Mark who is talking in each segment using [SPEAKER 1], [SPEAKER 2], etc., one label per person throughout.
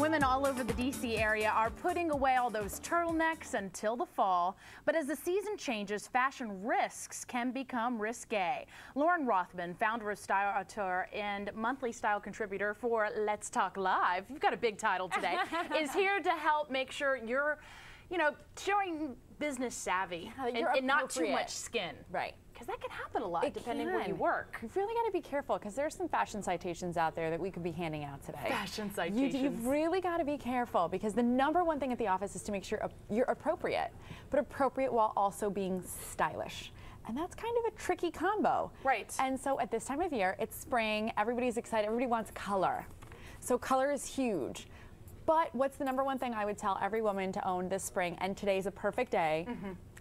[SPEAKER 1] Women all over the D.C. area are putting away all those turtlenecks until the fall. But as the season changes, fashion risks can become risque. Lauren Rothman, founder of Style Auteur and monthly style contributor for Let's Talk Live, you've got a big title today, is here to help make sure you're, showing business savvy and not too much skin.
[SPEAKER 2] Right.
[SPEAKER 1] Because that can happen a lot depending where you work.
[SPEAKER 2] You've really got to be careful because there's some fashion citations out there that we could be handing out today.
[SPEAKER 1] Fashion citations.
[SPEAKER 2] You've really got to be careful because the #1 thing at the office is to make sure you're appropriate, but appropriate while also being stylish. And that's kind of a tricky combo.
[SPEAKER 1] Right.
[SPEAKER 2] And so at this time of year, it's spring, everybody's excited, everybody wants color. So color is huge. But what's the #1 thing I would tell every woman to own this spring, and today's a perfect day?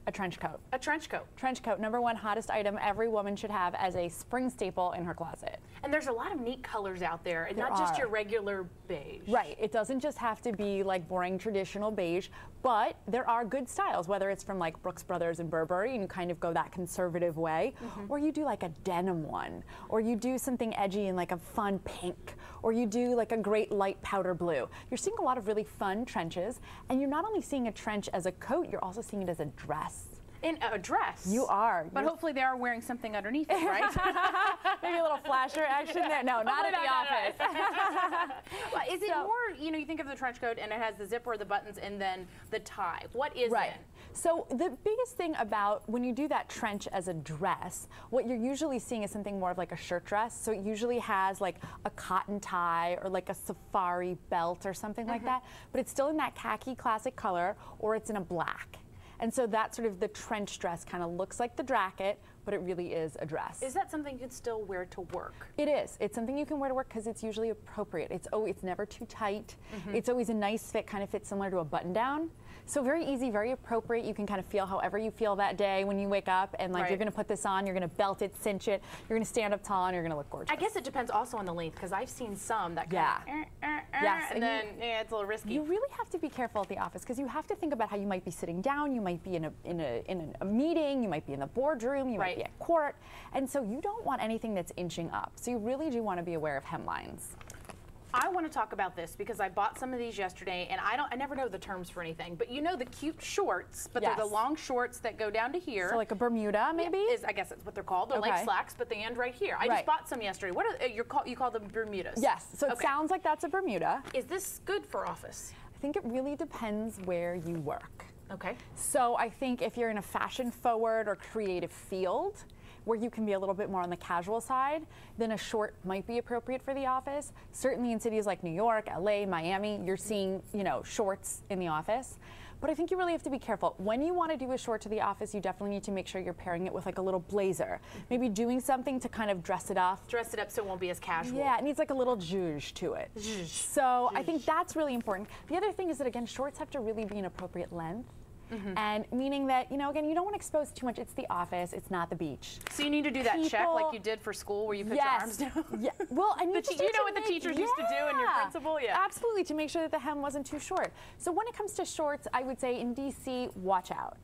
[SPEAKER 2] A trench coat.
[SPEAKER 1] A trench coat.
[SPEAKER 2] Trench coat, #1 hottest item every woman should have as a spring staple in her closet.
[SPEAKER 1] And there's a lot of neat colors out there, and not just your regular beige.
[SPEAKER 2] Right. It doesn't just have to be like boring traditional beige, but there are good styles, whether it's from like Brooks Brothers and Burberry, and you kind of go that conservative way, or you do like a denim one, or you do something edgy in like a fun pink, or you do like a great light powder blue. You're seeing a lot of really fun trenches, and you're not only seeing a trench as a coat, you're also seeing it as a dress.
[SPEAKER 1] In a dress?
[SPEAKER 2] You are.
[SPEAKER 1] But hopefully they are wearing something underneath it, right?
[SPEAKER 2] Maybe a little flasher action there. No, not at the office.
[SPEAKER 1] Well, is it more, you think of the trench coat and it has the zipper, the buttons, and then the tie. What is it?
[SPEAKER 2] So the biggest thing about when you do that trench as a dress, what you're usually seeing is something more of like a shirt dress. So it usually has like a cotton tie or like a safari belt or something like that. But it's still in that khaki classic color, or it's in a black. And so that sort of the trench dress kind of looks like the jacket, but it really is a dress.
[SPEAKER 1] Is that something you can still wear to work?
[SPEAKER 2] It is. It's something you can wear to work because it's usually appropriate. It's never too tight. It's always a nice fit, kind of fits similar to a button down. So very easy, very appropriate. You can kind of feel however you feel that day when you wake up, and like you're going to put this on, you're going to belt it, cinch it, you're going to stand up tall, and you're going to look gorgeous.
[SPEAKER 1] I guess it depends also on the length, because I've seen some that and then it's a little risky.
[SPEAKER 2] You really have to be careful at the office because you have to think about how you might be sitting down, you might be in a meeting, you might be in the boardroom, you might be at court, and so you don't want anything that's inching up. So you really do want to be aware of hemlines.
[SPEAKER 1] I want to talk about this because I bought some of these yesterday, and I never know the terms for anything. But you know the cute shorts, but they're the long shorts that go down to here.
[SPEAKER 2] So like a Bermuda, maybe?
[SPEAKER 1] I guess that's what they're called. They're like slacks, but they end right here. I just bought some yesterday. What are you call them Bermudas?
[SPEAKER 2] Yes. So it sounds like that's a Bermuda.
[SPEAKER 1] Is this good for office?
[SPEAKER 2] I think it really depends where you work.
[SPEAKER 1] Okay.
[SPEAKER 2] So I think if you're in a fashion-forward or creative field, where you can be a little bit more on the casual side, then a short might be appropriate for the office. Certainly in cities like New York, LA, Miami, you're seeing, shorts in the office. But I think you really have to be careful. When you want to do a short to the office, you definitely need to make sure you're pairing it with like a little blazer. Maybe doing something to kind of dress it up.
[SPEAKER 1] Dress it up so it won't be as casual.
[SPEAKER 2] Yeah, it needs like a little zhuzh to it. So I think that's really important. The other thing is that, again, shorts have to really be an appropriate length. And meaning that, again, you don't want to expose too much. It's the office. It's not the beach.
[SPEAKER 1] So you need to do that check like you did for school where you put your arms down?
[SPEAKER 2] Yeah. Well, and
[SPEAKER 1] you know what the teachers used to do and your principal? Yeah.
[SPEAKER 2] Absolutely, to make sure that the hem wasn't too short. So when it comes to shorts, I would say in D.C., watch out.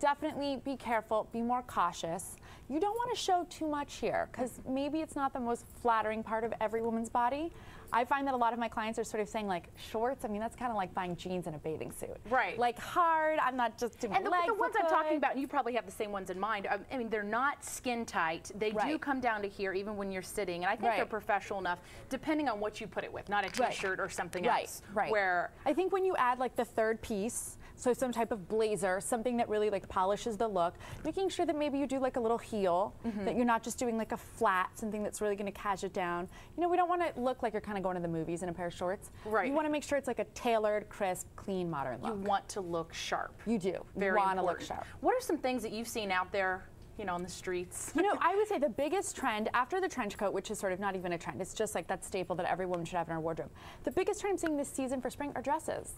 [SPEAKER 2] Definitely be careful. Be more cautious. You don't want to show too much here because maybe it's not the most flattering part of every woman's body. I find that a lot of my clients are sort of saying like shorts. I mean, that's kind of like buying jeans and a bathing suit.
[SPEAKER 1] Right.
[SPEAKER 2] Like hard. I'm not just doing
[SPEAKER 1] legs. And the ones I'm talking about, and you probably have the same ones in mind. I mean, they're not skin tight. They do come down to here even when you're sitting, and I think they're professional enough, depending on what you put it with, not a t-shirt or something else. Where
[SPEAKER 2] I think when you add like the third piece, so some type of blazer, something that really like polishes the look, making sure that maybe you do like a little heel, that you're not just doing like a flat, something that's really going to cash it down. We don't want to look like you're kind of going to the movies in a pair of shorts. You want to make sure it's like a tailored, crisp, clean, modern look.
[SPEAKER 1] You want to look sharp.
[SPEAKER 2] You do.
[SPEAKER 1] Very
[SPEAKER 2] you want to
[SPEAKER 1] important.
[SPEAKER 2] look sharp.
[SPEAKER 1] What are some things that you've seen out there, on the streets?
[SPEAKER 2] I would say the biggest trend after the trench coat, which is sort of not even a trend, it's just like that staple that every woman should have in her wardrobe. The biggest trend I'm seeing this season for spring are dresses.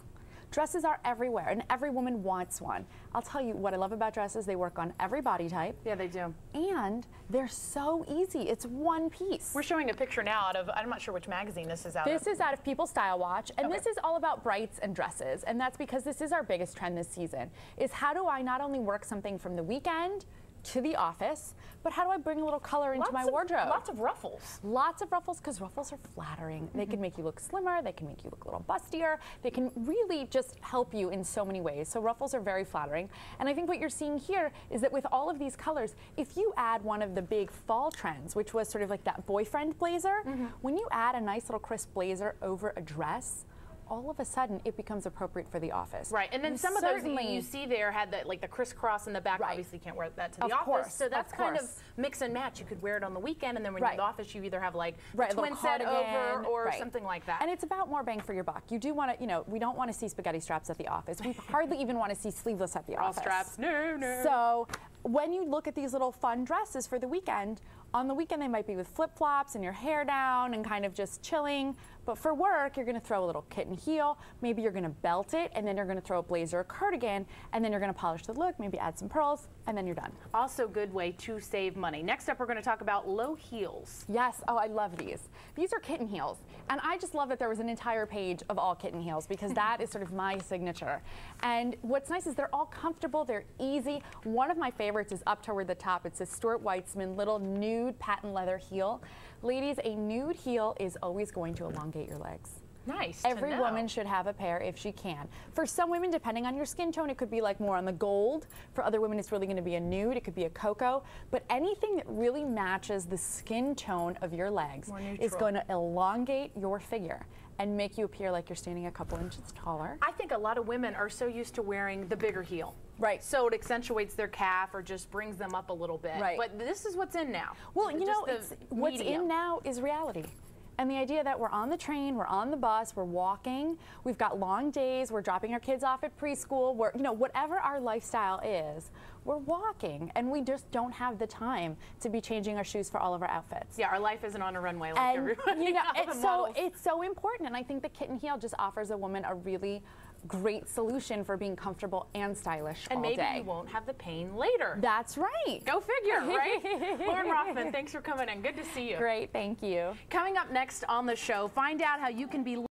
[SPEAKER 2] Dresses are everywhere, and every woman wants one. I'll tell you what I love about dresses. They work on every body type.
[SPEAKER 1] Yeah, they do.
[SPEAKER 2] And they're so easy. It's one piece.
[SPEAKER 1] We're showing a picture now out of, I'm not sure which magazine this is out of.
[SPEAKER 2] This is out of People's Style Watch, and this is all about brights and dresses. And that's because this is our biggest trend this season, is how do I not only work something from the weekend to the office, but how do I bring a little color into my wardrobe?
[SPEAKER 1] Lots of ruffles.
[SPEAKER 2] Lots of ruffles, because ruffles are flattering. They can make you look slimmer, they can make you look a little bustier, they can really just help you in so many ways. So ruffles are very flattering. And I think what you're seeing here is that with all of these colors, if you add one of the big fall trends, which was sort of like that boyfriend blazer, when you add a nice little crisp blazer over a dress, all of a sudden it becomes appropriate for the office.
[SPEAKER 1] Right, and then some of those that you see there had like the crisscross in the back. Obviously can't wear that to the office. So that's kind of mix and match. You could wear it on the weekend, and then when you're in the office, you either have like a twin set over or something like that.
[SPEAKER 2] And it's about more bang for your buck. You do want to, you know, we don't want to see spaghetti straps at the office. We hardly even want to see sleeveless at the office.
[SPEAKER 1] Straps, no.
[SPEAKER 2] So when you look at these little fun dresses for the weekend, on the weekend they might be with flip-flops and your hair down and kind of just chilling. But for work, you're going to throw a little kitten heel. Maybe you're going to belt it, and then you're going to throw a blazer or cardigan, and then you're going to polish the look, maybe add some pearls, and then you're done.
[SPEAKER 1] Also, good way to save money. Next up, we're going to talk about low heels.
[SPEAKER 2] Yes. Oh, I love these. These are kitten heels. And I just love that there was an entire page of all kitten heels, because that is sort of my signature. And what's nice is they're all comfortable. They're easy. One of my favorites is up toward the top. It's a Stuart Weitzman little nude patent leather heel. Ladies, a nude heel is always going to elongate your legs.
[SPEAKER 1] Nice.
[SPEAKER 2] Every woman should have a pair if she can. For some women, depending on your skin tone, it could be like more on the gold. For other women, it's really going to be a nude. It could be a cocoa. But anything that really matches the skin tone of your legs is going to elongate your figure and make you appear like you're standing a couple inches taller.
[SPEAKER 1] I think a lot of women are so used to wearing the bigger heel.
[SPEAKER 2] Right.
[SPEAKER 1] So it accentuates their calf or just brings them up a little bit.
[SPEAKER 2] Right.
[SPEAKER 1] But this is what's in now.
[SPEAKER 2] Well, you know, what's in now is reality. And the idea that we're on the train, we're on the bus, we're walking, we've got long days, we're dropping our kids off at preschool, we're, you know, whatever our lifestyle is, we're walking, and we just don't have the time to be changing our shoes for all of our outfits.
[SPEAKER 1] Yeah, our life isn't on a runway like everybody.
[SPEAKER 2] You know, it's so important, and I think the kitten heel just offers a woman a really great solution for being comfortable and stylish all day.
[SPEAKER 1] And maybe you won't have the pain later.
[SPEAKER 2] That's right.
[SPEAKER 1] Go figure, right? Lauren Rothman, thanks for coming in. Good to see you.
[SPEAKER 2] Great, thank you.
[SPEAKER 1] Coming up next on the show, find out how you can be